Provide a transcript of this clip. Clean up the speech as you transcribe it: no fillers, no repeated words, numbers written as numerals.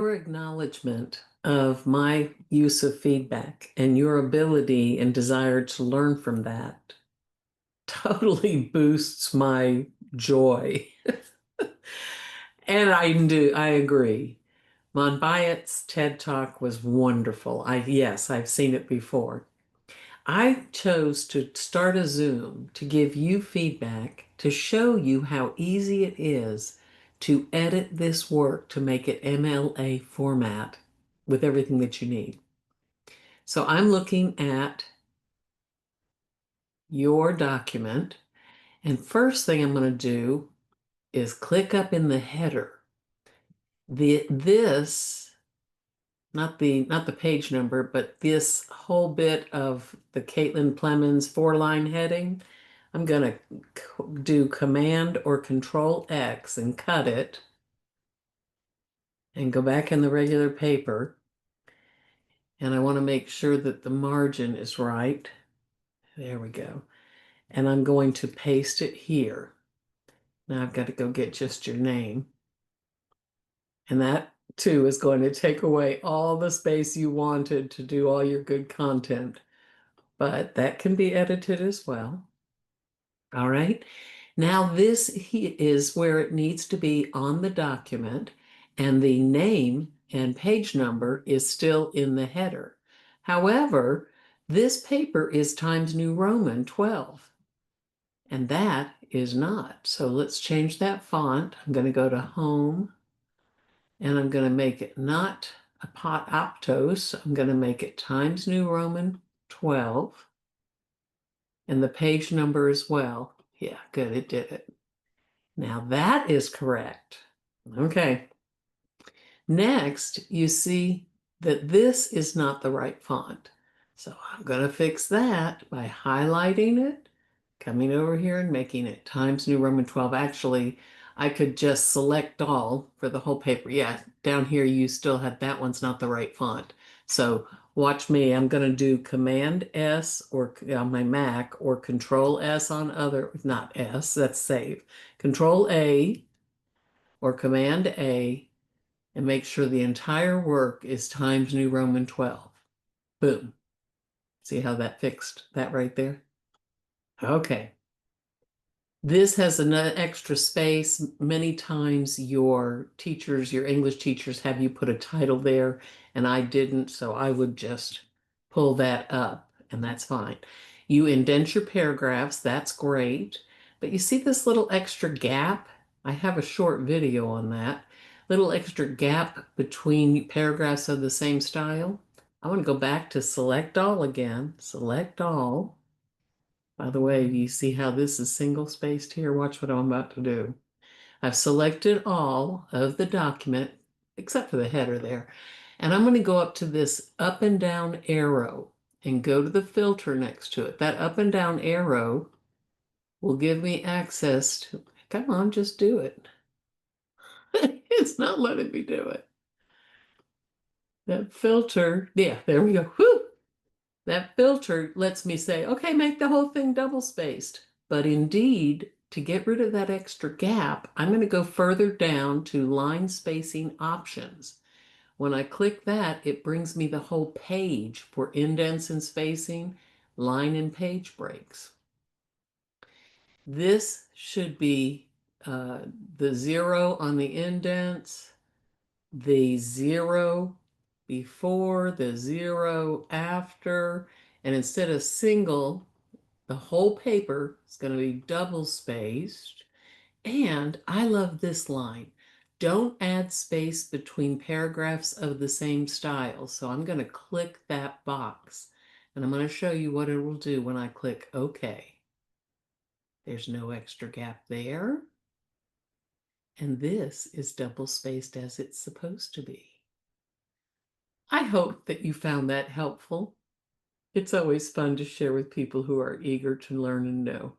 Your acknowledgement of my use of feedback and your ability and desire to learn from that totally boosts my joy. And I agree. Von Byatt's TED Talk was wonderful. Yes, I've seen it before. I chose to start a Zoom to give you feedback to show you how easy it is to edit this work to make it MLA format with everything that you need. So I'm looking at your document, and first thing I'm going to do is click up in the header. This, not the page number, but this whole bit of the Caitlyn Plemens 4-line heading, I'm going to do Command or Control X and cut it and go back in the regular paper. And I want to make sure that the margin is right. There we go. And I'm going to paste it here. Now I've got to go get just your name. And that too is going to take away all the space you wanted to do all your good content. But that can be edited as well. All right. Now this is where it needs to be on the document, and the name and page number is still in the header. However, this paper is Times New Roman 12, and that is not. So let's change that font. I'm going to go to Home, and I'm going to make it not Aptos. I'm going to make it Times New Roman 12, and the page number as well. Yeah, good, it did it. Now that is correct. Okay. Next, you see that this is not the right font. So I'm going to fix that by highlighting it, coming over here and making it Times New Roman 12. Actually, I could just select all for the whole paper. Yeah, down here you still had that one's not the right font. So watch me. I'm going to do Command S or on my Mac or Control S on other, not S, that's save. Control A or Command A and make sure the entire work is Times New Roman 12. Boom. See how that fixed that right there? Okay. This has an extra space. Many times your teachers, your English teachers have you put a title there, and I didn't, so I would just pull that up, and that's fine. You indent your paragraphs, that's great. But you see this little extra gap? I have a short video on that. Little extra gap between paragraphs of the same style. I want to go back to select all again. Select all. By the way, you see how this is single spaced here? Watch what I'm about to do. I've selected all of the document, except for the header there. And I'm going to go up to this up and down arrow and go to the filter next to it. That up and down arrow will give me access to, come on, just do it. It's not letting me do it. That filter, yeah, there we go. Whoo! That filter lets me say, okay, make the whole thing double spaced. But indeed, to get rid of that extra gap, I'm going to go further down to line spacing options. When I click that, it brings me the whole page for indents and spacing, line and page breaks. This should be the 0 on the indents, the 0 before, the 0 after, and instead of single, the whole paper is going to be double spaced. And I love this line. Don't add space between paragraphs of the same style. So I'm going to click that box, and I'm going to show you what it will do when I click OK. There's no extra gap there. And this is double spaced as it's supposed to be. I hope that you found that helpful. It's always fun to share with people who are eager to learn and know.